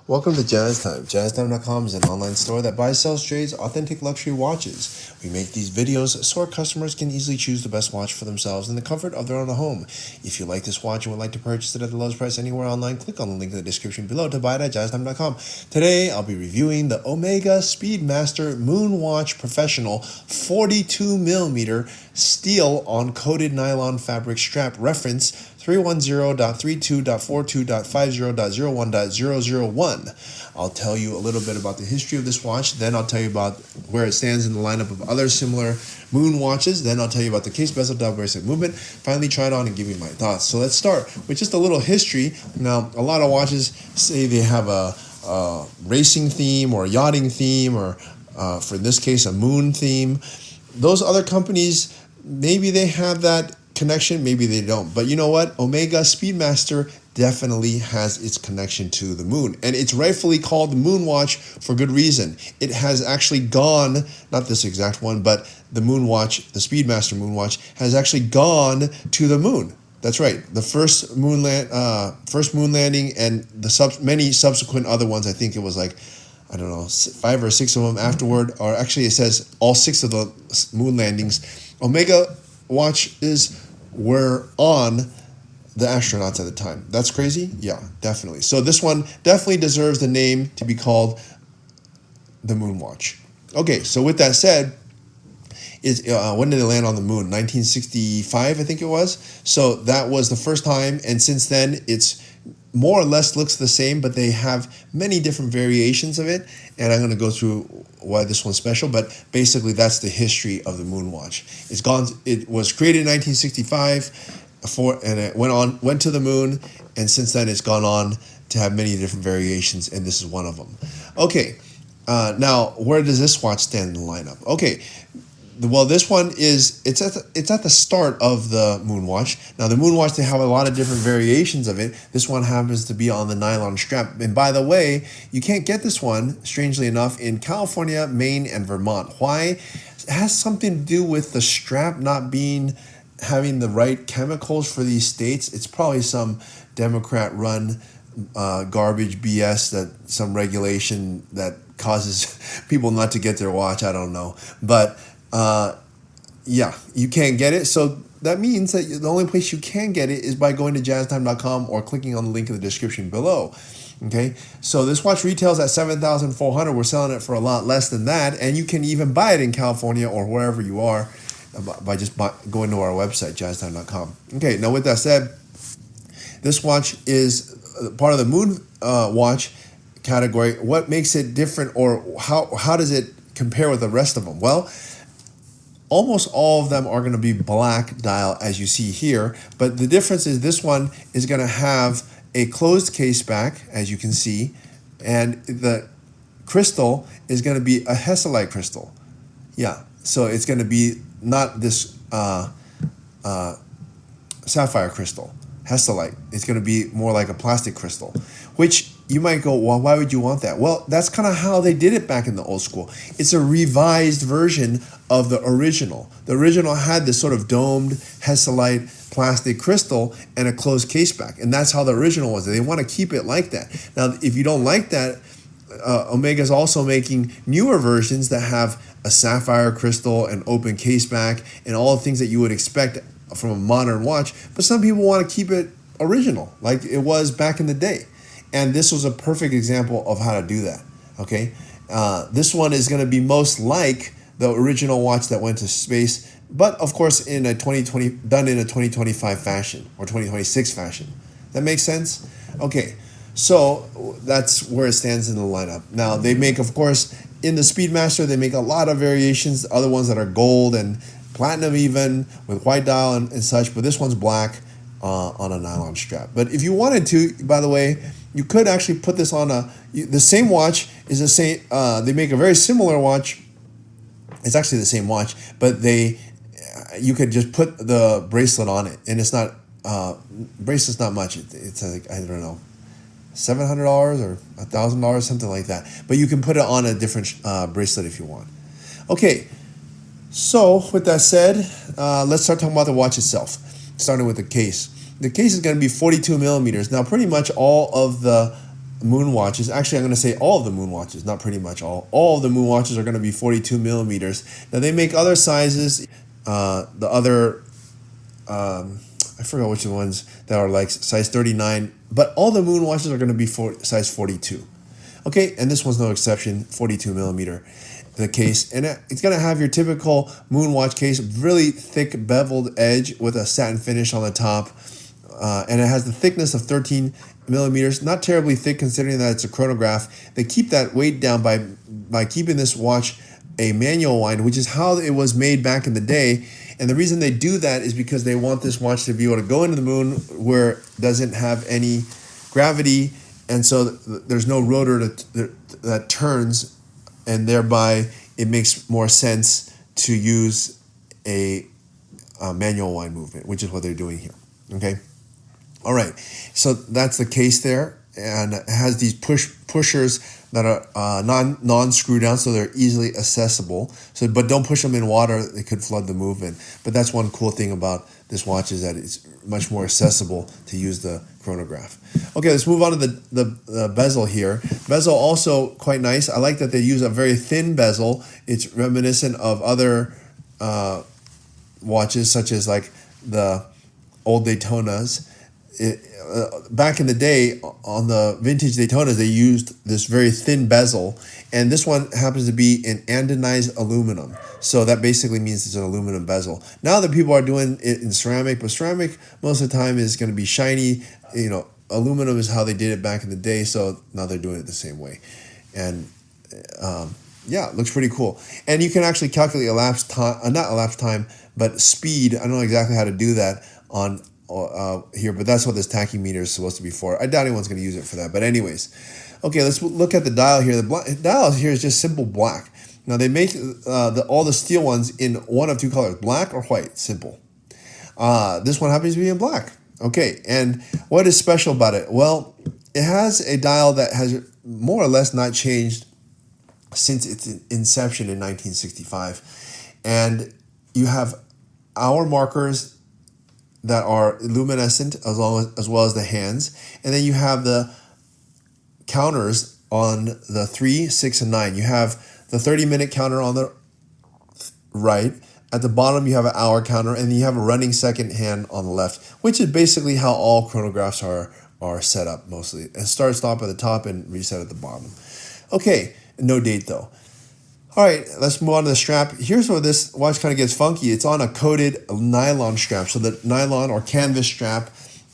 Welcome to Jazz Time. JazzTime.com is an online store that buys, sells, trades authentic luxury watches. We make these videos so our customers can easily choose the best watch for themselves in the comfort of their own home. If you like this watch and would like to purchase it at the lowest price anywhere online, click on the link in the description below to buy it at JazzTime.com. Today, I'll be reviewing the Omega Speedmaster Moonwatch Professional 42mm steel on coated nylon fabric strap, reference 310.32.42.50.01.001. I'll tell you a little bit about the history of this watch, then I'll tell you about where it stands in the lineup of other similar moon watches, then I'll tell you about the case, bezel, dial, bracelet movement, finally try it on and give you my thoughts. So let's start with just a little history. Now, a lot of watches say they have a racing theme or a yachting theme, or for this case, a moon theme. Those other companies, maybe they have that connection, maybe they don't. But you know what? Omega Speedmaster definitely has its connection to the moon. And it's rightfully called the Moonwatch for good reason. It has actually gone, not this exact one, but the Moonwatch, the Speedmaster Moonwatch, has actually gone to the moon. That's right. The first moon landing and the many subsequent other ones, I think it was like, I don't know, 5 or 6 of them afterward, or actually it says all 6 of the moon landings. Omega watches were on the astronauts at the time. That's crazy? Yeah, definitely. So this one definitely deserves the name to be called the Moonwatch. Okay, so with that said, when did it land on the moon? 1965, I think it was. So that was the first time, and since then it's more or less looks the same, but they have many different variations of it, and I'm going to go through why this one's special. But basically, that's the history of the Moonwatch. It was created in 1965, and it went to the moon, and since then it's gone on to have many different variations, and this is one of them. Okay, now where does this watch stand in the lineup? Okay. Well, this one it's at the start of the Moonwatch. Now, the Moonwatch, they have a lot of different variations of it. This one happens to be on the nylon strap. And by the way, you can't get this one, strangely enough, in California, Maine, and Vermont. Why? It has something to do with the strap not having the right chemicals for these states. It's probably some Democrat-run garbage BS, that some regulation that causes people not to get their watch. I don't know. But yeah, you can't get it. So that means that the only place you can get it is by going to jazztime.com or clicking on the link in the description below. Okay, so this watch retails at $7,400. We're selling it for a lot less than that, and you can even buy it in California or wherever you are by just going to our website, jazztime.com. Okay, now with that said, this watch is part of the Moon watch category. What makes it different, or how does it compare with the rest of them? Well, almost all of them are going to be black dial, as you see here, but the difference is this one is going to have a closed case back, as you can see, and the crystal is going to be a Hesalite crystal. Yeah, so it's going to be not this sapphire crystal, Hesalite. It's going to be more like a plastic crystal, which you might go, well, why would you want that? Well, that's kind of how they did it back in the old school. It's a revised version of the original. The original had this sort of domed Hesalite plastic crystal and a closed case back, and that's how the original was. They want to keep it like that. Now, if you don't like that, Omega's also making newer versions that have a sapphire crystal, an open case back, and all the things that you would expect from a modern watch. But some people want to keep it original, like it was back in the day. And this was a perfect example of how to do that. Okay, this one is going to be most like the original watch that went to space, but of course done in a 2025 fashion or 2026 fashion. That makes sense? Okay, so that's where it stands in the lineup. Now they make, of course, in the Speedmaster, they make a lot of variations, other ones that are gold and platinum even, with white dial and such, but this one's black on a nylon strap. But if you wanted to, by the way, you could actually put this on the same watch is the same. They make a very similar watch. It's actually the same watch, but you could just put the bracelet on it, and it's not bracelet's not much. It's like, I don't know, $700 or $1,000, something like that. But you can put it on a different bracelet if you want. Okay, so with that said, let's start talking about the watch itself. Starting with the case. The case is going to be 42 millimeters. Now, pretty much all of the Moonwatches, actually I'm going to say all of the Moonwatches, not pretty much all of the Moonwatches are going to be 42 millimeters. Now they make other sizes, the other, I forgot which ones that are like size 39, but all the Moonwatches are going to be size 42. Okay, and this one's no exception, 42 millimeter, the case. And it's going to have your typical Moonwatch case, really thick beveled edge with a satin finish on the top. And it has the thickness of 13 millimeters, not terribly thick considering that it's a chronograph. They keep that weight down by keeping this watch a manual wind, which is how it was made back in the day. And the reason they do that is because they want this watch to be able to go into the moon where it doesn't have any gravity, and so there's no rotor that turns, and thereby it makes more sense to use a manual wind movement, which is what they're doing here. Okay. All right, so that's the case there, and it has these pushers that are non-screw down, so they're easily accessible. So, but don't push them in water; they could flood the movement. But that's one cool thing about this watch, is that it's much more accessible to use the chronograph. Okay, let's move on to the bezel here. Bezel also quite nice. I like that they use a very thin bezel. It's reminiscent of other watches, such as like the old Daytonas. Back in the day, on the vintage Daytonas, they used this very thin bezel, and this one happens to be in anodized aluminum. So that basically means it's an aluminum bezel. Now that people are doing it in ceramic, but ceramic most of the time is going to be shiny. You know, aluminum is how they did it back in the day, so now they're doing it the same way. And yeah, it looks pretty cool. And you can actually calculate elapsed time, not elapsed time, but speed. I don't know exactly how to do that on here, but that's what this tachymeter is supposed to be for. I doubt anyone's going to use it for that, but anyways. Okay, let's look at the dial here. The dial here is just simple black. Now they make all the steel ones in one of two colors, black or white, simple. This one happens to be in black. Okay, and what is special about it? Well, it has a dial that has more or less not changed since its inception in 1965. And you have hour markers that are luminescent as well as the hands. And then you have the counters on the 3, 6, and 9. You have the 30-minute counter on the right. At the bottom, you have an hour counter, and then you have a running second hand on the left, which is basically how all chronographs are set up mostly. And start, stop at the top, and reset at the bottom. Okay, no date though. All right, let's move on to the strap. Here's where this watch kind of gets funky. It's on a coated nylon strap. So the nylon or canvas strap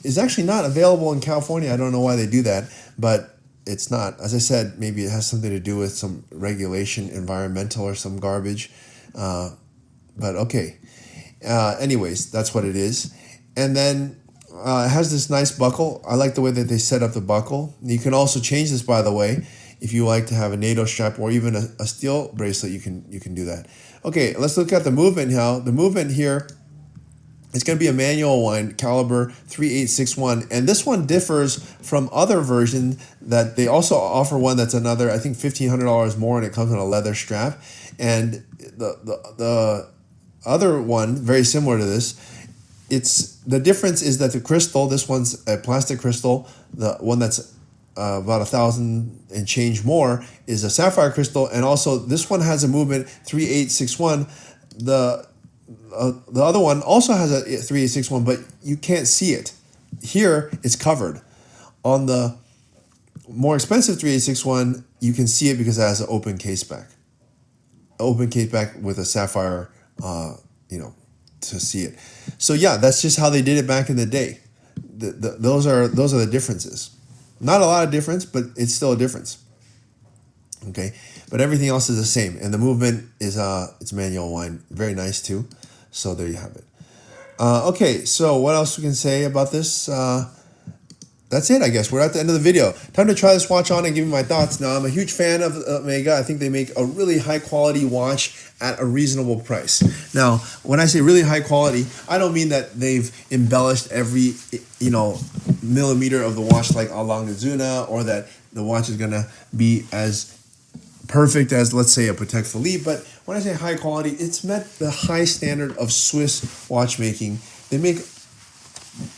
is actually not available in California. I don't know why they do that, but it's not. As I said, maybe it has something to do with some regulation, environmental or some garbage. But okay. Anyways, that's what it is. And then it has this nice buckle. I like the way that they set up the buckle. You can also change this, by the way. If you like to have a NATO strap or even a steel bracelet, you can do that. Okay, let's look at the movement now. The movement here is going to be a manual wind, caliber 3861, and this one differs from other versions that they also offer one that's another, I think $1,500 more, and it comes in a leather strap. And the other one, very similar to this, the difference is that the crystal, this one's a plastic crystal, the one that's about 1,000 and change more is a sapphire crystal, and also this one has a movement 3861. The other one also has a 3861, but you can't see it. Here it's covered. On the more expensive 3861, you can see it because it has an open case back. Open case back with a sapphire, to see it. So yeah, that's just how they did it back in the day. Those are the differences. Not a lot of difference, but it's still a difference. Okay, but everything else is the same, and the movement is it's manual wind, very nice too. So there you have it. Okay, so what else we can say about this? That's it, I guess. We're at the end of the video. Time to try this watch on and give me my thoughts. Now, I'm a huge fan of Omega. I think they make a really high-quality watch at a reasonable price. Now, when I say really high quality, I don't mean that they've embellished every, millimeter of the watch like a Langazuna, or that the watch is going to be as perfect as, let's say, a Patek Philippe. But when I say high quality, it's met the high standard of Swiss watchmaking. They make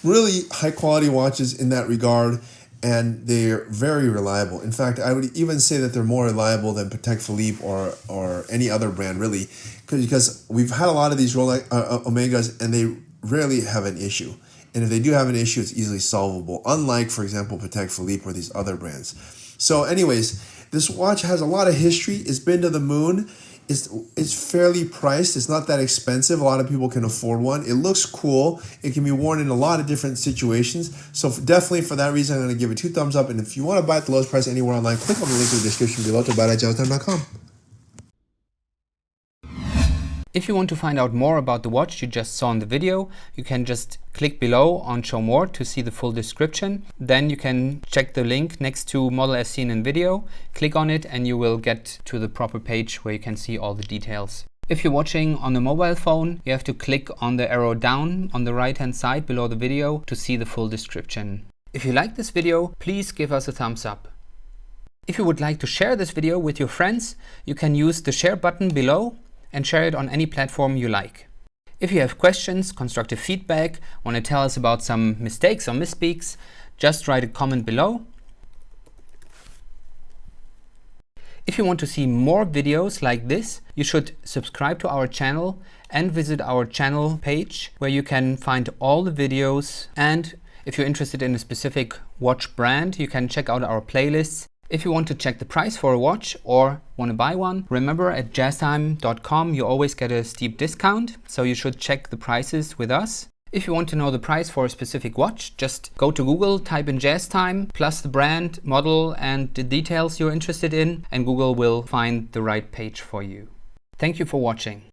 really high quality watches in that regard, and they're very reliable. In fact, I would even say that they're more reliable than Patek Philippe or any other brand really, because we've had a lot of these Rolex Omegas and they rarely have an issue. And if they do have an issue, it's easily solvable, unlike, for example, Patek Philippe or these other brands. So anyways, this watch has a lot of history. It's been to the moon. It's fairly priced. It's not that expensive. A lot of people can afford one. It looks cool. It can be worn in a lot of different situations. So definitely for that reason, I'm going to give it 2 thumbs up. And if you want to buy at the lowest price anywhere online, click on the link in the description below to buy at JazzTime.com. If you want to find out more about the watch you just saw in the video, you can just click below on Show More to see the full description. Then you can check the link next to model as seen in video, click on it and you will get to the proper page where you can see all the details. If you're watching on a mobile phone, you have to click on the arrow down on the right hand side below the video to see the full description. If you like this video, please give us a thumbs up. If you would like to share this video with your friends, you can use the share button below and share it on any platform you like. If you have questions, constructive feedback, want to tell us about some mistakes or misspeaks, just write a comment below. If you want to see more videos like this, you should subscribe to our channel and visit our channel page where you can find all the videos. And if you're interested in a specific watch brand, you can check out our playlists. If you want to check the price for a watch or want to buy one, remember at jazztime.com you always get a steep discount, so you should check the prices with us. If you want to know the price for a specific watch, just go to Google, type in JazzTime, plus the brand, model and the details you're interested in, and Google will find the right page for you. Thank you for watching.